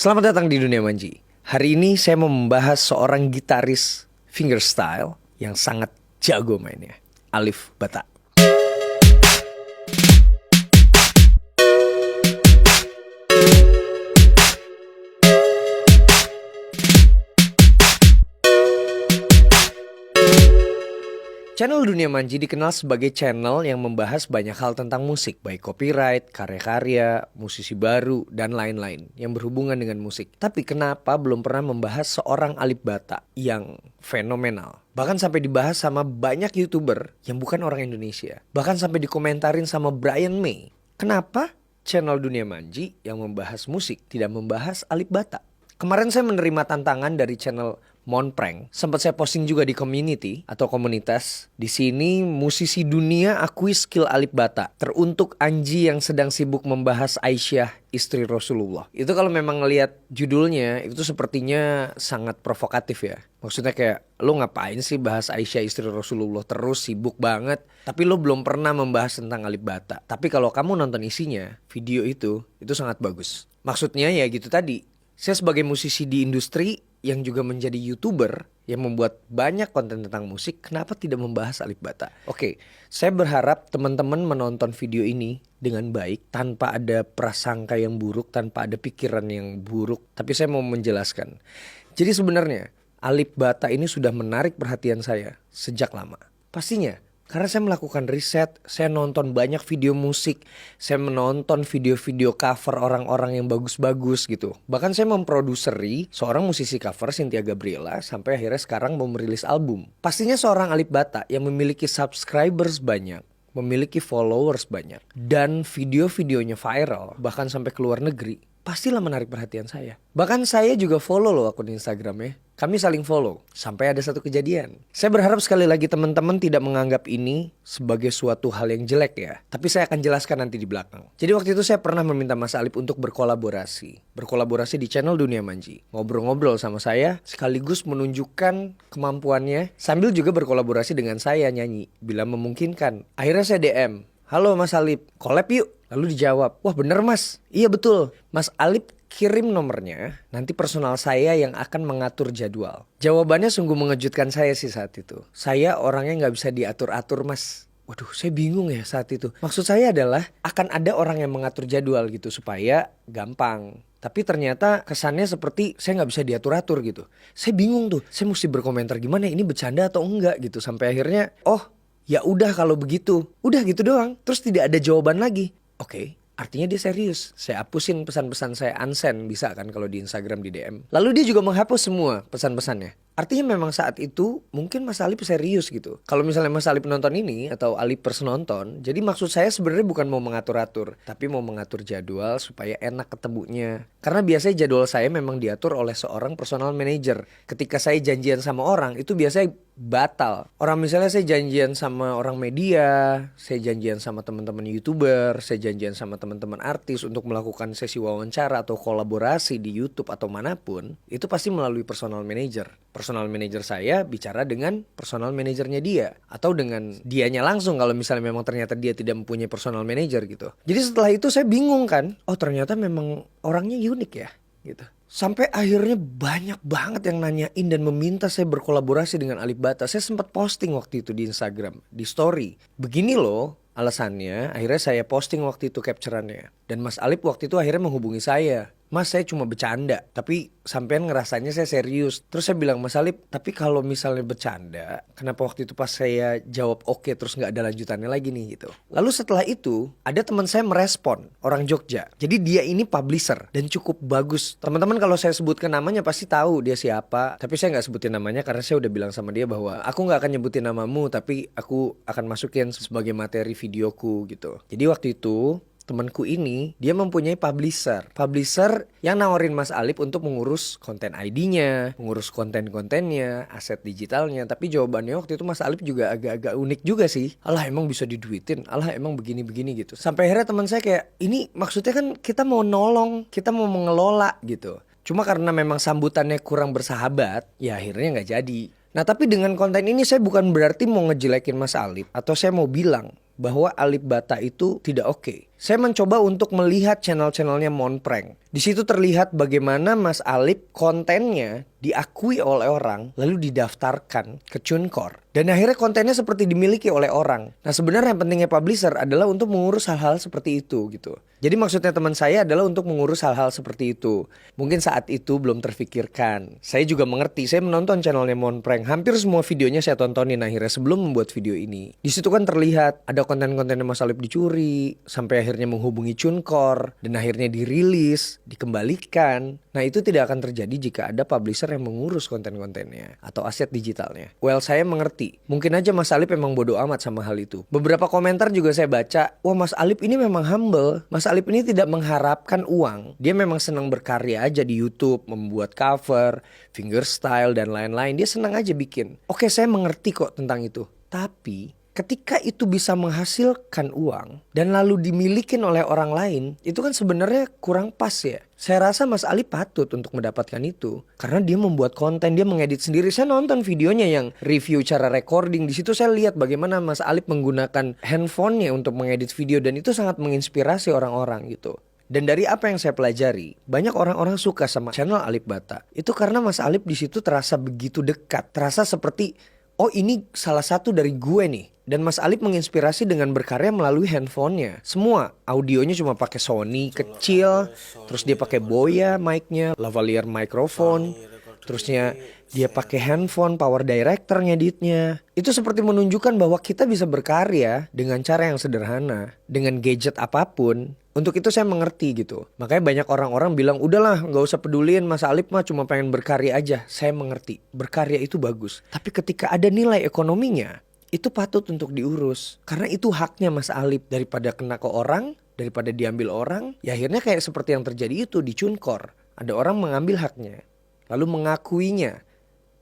Selamat datang di Dunia Manji. Hari ini saya mau membahas seorang gitaris fingerstyle yang sangat jago mainnya, Alif Ba Ta. Channel Dunia Manji dikenal sebagai channel yang membahas banyak hal tentang musik, baik copyright, karya-karya, musisi baru, dan lain-lain yang berhubungan dengan musik. Tapi kenapa belum pernah membahas seorang Alif Ba Ta yang fenomenal? Bahkan sampai dibahas sama banyak YouTuber yang bukan orang Indonesia. Bahkan sampai dikomentarin sama Brian May. Kenapa channel Dunia Manji yang membahas musik tidak membahas Alif Ba Ta? Kemarin saya menerima tantangan dari channel Monprank. Sempat saya posting juga di community atau komunitas. Di sini musisi dunia akui skill Alif Ba Ta. Teruntuk Anji yang sedang sibuk membahas Aisyah, istri Rasulullah. Itu kalau memang ngelihat judulnya itu sepertinya sangat provokatif ya. Maksudnya kayak lo ngapain sih bahas Aisyah istri Rasulullah terus, sibuk banget. Tapi lo belum pernah membahas tentang Alif Ba Ta. Tapi kalau kamu nonton isinya, video itu sangat bagus. Maksudnya ya gitu tadi. Saya sebagai musisi di industri yang juga menjadi YouTuber yang membuat banyak konten tentang musik, kenapa tidak membahas Alif Ba Ta? Oke, saya berharap teman-teman menonton video ini dengan baik, tanpa ada prasangka yang buruk, tanpa ada pikiran yang buruk. Tapi saya mau menjelaskan. Jadi sebenarnya Alif Ba Ta ini sudah menarik perhatian saya sejak lama. Pastinya karena saya melakukan riset, saya nonton banyak video musik, saya menonton video-video cover orang-orang yang bagus-bagus gitu. Bahkan saya memproduseri seorang musisi cover, Cynthia Gabriela, sampai akhirnya sekarang mau merilis album. Pastinya seorang Alif Ba Ta yang memiliki subscribers banyak, memiliki followers banyak, dan video-videonya viral, bahkan sampai ke luar negeri, pastilah menarik perhatian saya. Bahkan saya juga follow loh akun Instagramnya. Kami saling follow sampai ada satu kejadian. Saya berharap sekali lagi teman-teman tidak menganggap ini sebagai suatu hal yang jelek ya. Tapi saya akan jelaskan nanti di belakang. Jadi waktu itu saya pernah meminta Mas Alif untuk berkolaborasi. Berkolaborasi di channel Dunia Manji. Ngobrol-ngobrol sama saya sekaligus menunjukkan kemampuannya sambil juga berkolaborasi dengan saya nyanyi bila memungkinkan. Akhirnya saya DM. Halo Mas Alif, collab yuk. Lalu dijawab, wah bener Mas, iya betul. Mas Alif kirim nomornya, nanti personal saya yang akan mengatur jadwal. Jawabannya sungguh mengejutkan saya sih saat itu. Saya orangnya gak bisa diatur-atur Mas. Waduh, saya bingung ya saat itu. Maksud saya adalah akan ada orang yang mengatur jadwal gitu supaya gampang. Tapi ternyata kesannya seperti saya gak bisa diatur-atur gitu. Saya bingung tuh, saya mesti berkomentar gimana, ini bercanda atau enggak gitu. Sampai akhirnya, oh ya udah kalau begitu. Udah gitu doang, terus tidak ada jawaban lagi. Oke, artinya dia serius. Saya hapusin pesan-pesan saya, unsend bisa kan kalau di Instagram di DM. Lalu dia juga menghapus semua pesan-pesannya. Artinya memang saat itu mungkin Mas Alif serius gitu. Kalau misalnya Mas Alif nonton ini atau Alifers nonton, jadi maksud saya sebenarnya bukan mau mengatur-atur, tapi mau mengatur jadwal supaya enak ketemunya. Karena biasanya jadwal saya memang diatur oleh seorang personal manager. Ketika saya janjian sama orang itu biasanya batal. Orang misalnya saya janjian sama orang media, saya janjian sama teman-teman YouTuber, saya janjian sama teman-teman artis untuk melakukan sesi wawancara atau kolaborasi di YouTube atau manapun, itu pasti melalui personal manager. Personal manager saya bicara dengan personal manajernya dia, atau dengan dianya langsung kalau misalnya memang ternyata dia tidak mempunyai personal manager gitu. Jadi setelah itu saya bingung kan, oh ternyata memang orangnya unik ya gitu. Sampai akhirnya banyak banget yang nanyain dan meminta saya berkolaborasi dengan Alif Ba Ta. Saya sempat posting waktu itu di Instagram, di story. Begini loh alasannya, akhirnya saya posting waktu itu capture-annya. Dan Mas Alif waktu itu akhirnya menghubungi saya. Mas saya cuma bercanda, tapi sampean ngerasanya saya serius. Terus saya bilang, Mas Alif, tapi kalau misalnya bercanda, kenapa waktu itu pas saya jawab oke terus gak ada lanjutannya lagi nih gitu. Lalu setelah itu ada teman saya merespon, orang Jogja. Jadi dia ini publisher dan cukup bagus. Teman-teman kalau saya sebutkan namanya pasti tahu dia siapa. Tapi saya gak sebutin namanya karena saya udah bilang sama dia bahwa aku gak akan nyebutin namamu, tapi aku akan masukin sebagai materi videoku gitu. Jadi waktu itu temanku ini dia mempunyai publisher yang nawarin Mas Alif untuk mengurus konten ID-nya, mengurus konten-kontennya, aset digitalnya. Tapi jawabannya waktu itu Mas Alif juga agak-agak unik juga sih. Alah emang bisa diduitin, alah emang begini-begini gitu. Sampai akhirnya teman saya kayak, ini maksudnya kan kita mau nolong, kita mau mengelola gitu. Cuma karena memang sambutannya kurang bersahabat, ya akhirnya gak jadi. Nah tapi dengan konten ini saya bukan berarti mau ngejelekin Mas Alif, atau saya mau bilang bahwa Alif Ba Ta itu tidak oke. saya mencoba untuk melihat channel-channelnya Monprank. Di situ terlihat bagaimana Mas Alip kontennya diakui oleh orang lalu didaftarkan ke TuneCore. Dan akhirnya kontennya seperti dimiliki oleh orang. Nah sebenarnya yang pentingnya publisher adalah untuk mengurus hal-hal seperti itu gitu. Jadi maksudnya teman saya adalah untuk mengurus hal-hal seperti itu. Mungkin saat itu belum terfikirkan. Saya juga mengerti, saya menonton channelnya Monprank. Hampir semua videonya saya tontonin akhirnya sebelum membuat video ini. Di situ kan terlihat ada konten-kontennya Mas Alip dicuri, sampai akhirnya menghubungi TuneCore, dan akhirnya dirilis, dikembalikan. Nah itu tidak akan terjadi jika ada publisher yang mengurus konten-kontennya atau aset digitalnya. Well, saya mengerti. Mungkin aja Mas Alip memang bodoh amat sama hal itu. Beberapa komentar juga saya baca, wah Mas Alip ini memang humble. Mas Alip ini tidak mengharapkan uang. Dia memang senang berkarya aja di YouTube, membuat cover, fingerstyle dan lain-lain. Dia senang aja bikin. Oke, saya mengerti kok tentang itu. Tapi ketika itu bisa menghasilkan uang dan lalu dimilikin oleh orang lain, itu kan sebenarnya kurang pas ya. Saya rasa Mas Ali patut untuk mendapatkan itu karena dia membuat konten, dia mengedit sendiri. Saya nonton videonya yang review cara recording. Di situ saya lihat bagaimana Mas Ali menggunakan handphonenya untuk mengedit video dan itu sangat menginspirasi orang-orang gitu. Dan dari apa yang saya pelajari, banyak orang-orang suka sama channel Alip Ba Ta. Itu karena Mas Alip di situ terasa begitu dekat, terasa seperti oh ini salah satu dari gue nih. Dan Mas Alip menginspirasi dengan berkarya melalui handphonenya. Semua audionya cuma pakai Sony kecil, terus dia pakai Boya mic-nya, lavalier microphone, terusnya dia pakai handphone power director ngeditnya. Itu seperti menunjukkan bahwa kita bisa berkarya dengan cara yang sederhana, dengan gadget apapun. Untuk itu saya mengerti gitu. Makanya banyak orang-orang bilang udahlah gak usah peduliin Mas Alip mah cuma pengen berkarya aja. Saya mengerti, berkarya itu bagus. Tapi ketika ada nilai ekonominya, itu patut untuk diurus. Karena itu haknya Mas Alip. Daripada kena ke orang, daripada diambil orang, ya akhirnya kayak seperti yang terjadi itu di TuneCore. Ada orang mengambil haknya, lalu mengakuinya.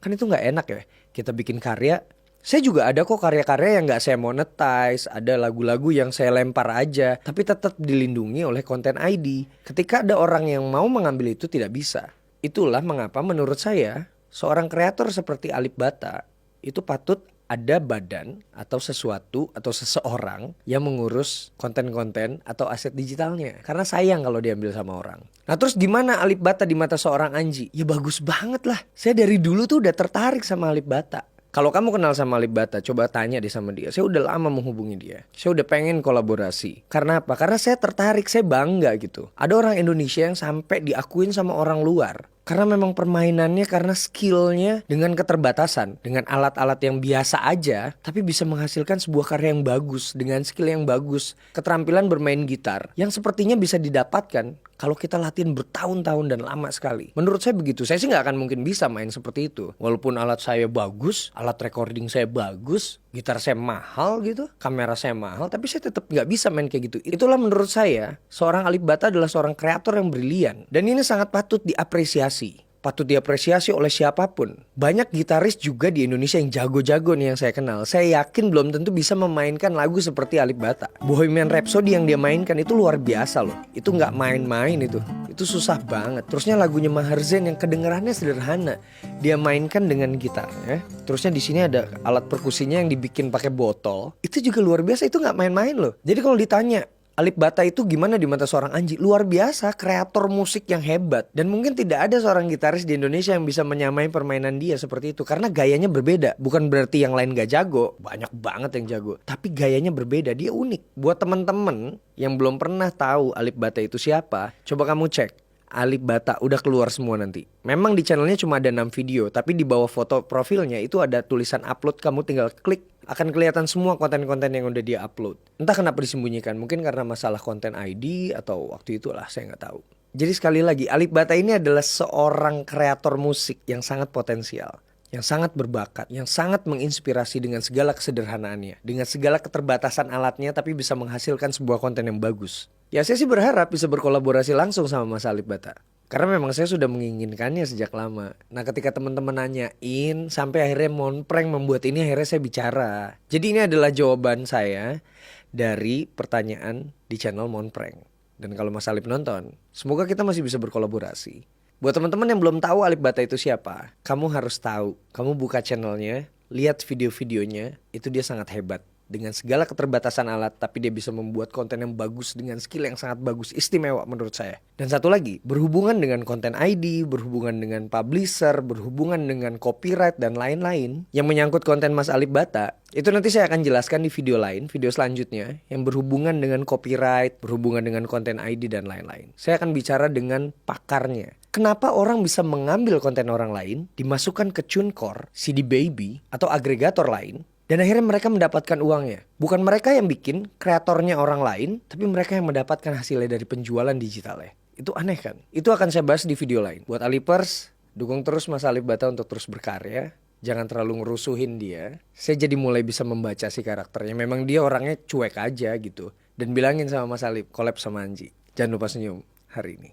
Kan itu gak enak ya. Kita bikin karya. Saya juga ada kok karya-karya yang gak saya monetize. Ada lagu-lagu yang saya lempar aja, tapi tetap dilindungi oleh Content ID. Ketika ada orang yang mau mengambil itu tidak bisa. Itulah mengapa menurut saya seorang kreator seperti Alip Ba Ta itu patut ada badan atau sesuatu atau seseorang yang mengurus konten-konten atau aset digitalnya. Karena sayang kalau diambil sama orang. Nah terus gimana Alip Ba Ta di mata seorang Anji? Ya bagus banget lah. Saya dari dulu tuh udah tertarik sama Alip Ba Ta. Kalau kamu kenal sama Alip Ba Ta, coba tanya deh sama dia. Saya udah lama menghubungi dia. Saya udah pengen kolaborasi. Karena apa? Karena saya tertarik, saya bangga gitu. Ada orang Indonesia yang sampai diakuin sama orang luar. Karena memang permainannya, karena skillnya dengan keterbatasan. Dengan alat-alat yang biasa aja, tapi bisa menghasilkan sebuah karya yang bagus. Dengan skill yang bagus. Keterampilan bermain gitar. Yang sepertinya bisa didapatkan kalau kita latihan bertahun-tahun dan lama sekali. Menurut saya begitu. Saya sih gak akan mungkin bisa main seperti itu. Walaupun alat saya bagus, alat recording saya bagus, gitar saya mahal gitu, kamera saya mahal, tapi saya tetap gak bisa main kayak gitu. Itulah menurut saya, seorang Alip Ba Ta adalah seorang kreator yang brilian. Dan ini sangat patut diapresiasi. Patut diapresiasi oleh siapapun. Banyak gitaris juga di Indonesia yang jago-jago nih yang saya kenal. Saya yakin belum tentu bisa memainkan lagu seperti Alip Ba Ta. Bohemian Rhapsody yang dia mainkan itu luar biasa loh. Itu gak main-main itu. Itu susah banget. Terusnya lagunya Maher Zain yang kedengarannya sederhana. Dia mainkan dengan gitarnya. Terusnya di sini ada alat perkusinya yang dibikin pakai botol. Itu juga luar biasa. Itu gak main-main loh. Jadi kalau ditanya Alip Ba Ta itu gimana di mata seorang Anji? Luar biasa, kreator musik yang hebat. Dan mungkin tidak ada seorang gitaris di Indonesia yang bisa menyamai permainan dia seperti itu. Karena gayanya berbeda. Bukan berarti yang lain gak jago. Banyak banget yang jago. Tapi gayanya berbeda, dia unik. Buat temen-temen yang belum pernah tahu Alip Ba Ta itu siapa, coba kamu cek. Alip Ba Ta udah keluar semua nanti. Memang di channelnya cuma ada 6 video. Tapi di bawah foto profilnya itu ada tulisan upload. Kamu tinggal klik. Akan kelihatan semua konten-konten yang udah dia upload. Entah kenapa disembunyikan. Mungkin karena masalah konten ID atau waktu itulah, saya nggak tahu. Jadi sekali lagi, Alip Ba Ta ini adalah seorang kreator musik yang sangat potensial, yang sangat berbakat, yang sangat menginspirasi dengan segala kesederhanaannya, dengan segala keterbatasan alatnya, tapi bisa menghasilkan sebuah konten yang bagus. Ya saya sih berharap bisa berkolaborasi langsung sama Mas Alip Ba Ta. Karena memang saya sudah menginginkannya sejak lama. Nah ketika teman-teman nanyain, sampai akhirnya Monprank membuat ini, akhirnya saya bicara. Jadi ini adalah jawaban saya dari pertanyaan di channel Monprank. Dan kalau Mas Alip nonton, semoga kita masih bisa berkolaborasi. Buat teman-teman yang belum tahu Alip Ba Ta itu siapa, kamu harus tahu. Kamu buka channelnya, lihat video-videonya, itu dia sangat hebat. dengan segala keterbatasan alat, tapi dia bisa membuat konten yang bagus dengan skill yang sangat bagus, istimewa menurut saya. Dan satu lagi, berhubungan dengan konten ID, berhubungan dengan publisher, berhubungan dengan copyright dan lain-lain yang menyangkut konten Mas Alif Ba Ta, itu nanti saya akan jelaskan di video lain, video selanjutnya yang berhubungan dengan copyright, berhubungan dengan konten ID dan lain-lain. Saya akan bicara dengan pakarnya. Kenapa orang bisa mengambil konten orang lain, dimasukkan ke TuneCore, CD Baby, atau agregator lain, dan akhirnya mereka mendapatkan uangnya. Bukan mereka yang bikin, kreatornya orang lain, tapi mereka yang mendapatkan hasilnya dari penjualan digitalnya. Itu aneh kan? Itu akan saya bahas di video lain. Buat Alipers, dukung terus Mas Alif Ba Ta untuk terus berkarya. Jangan terlalu ngerusuhin dia. Saya jadi mulai bisa membaca si karakternya. Memang dia orangnya cuek aja gitu. Dan bilangin sama Mas Alif, collab sama Anji. Jangan lupa senyum hari ini.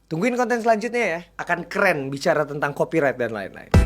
Tungguin konten selanjutnya ya. Akan keren bicara tentang copyright dan lain-lain.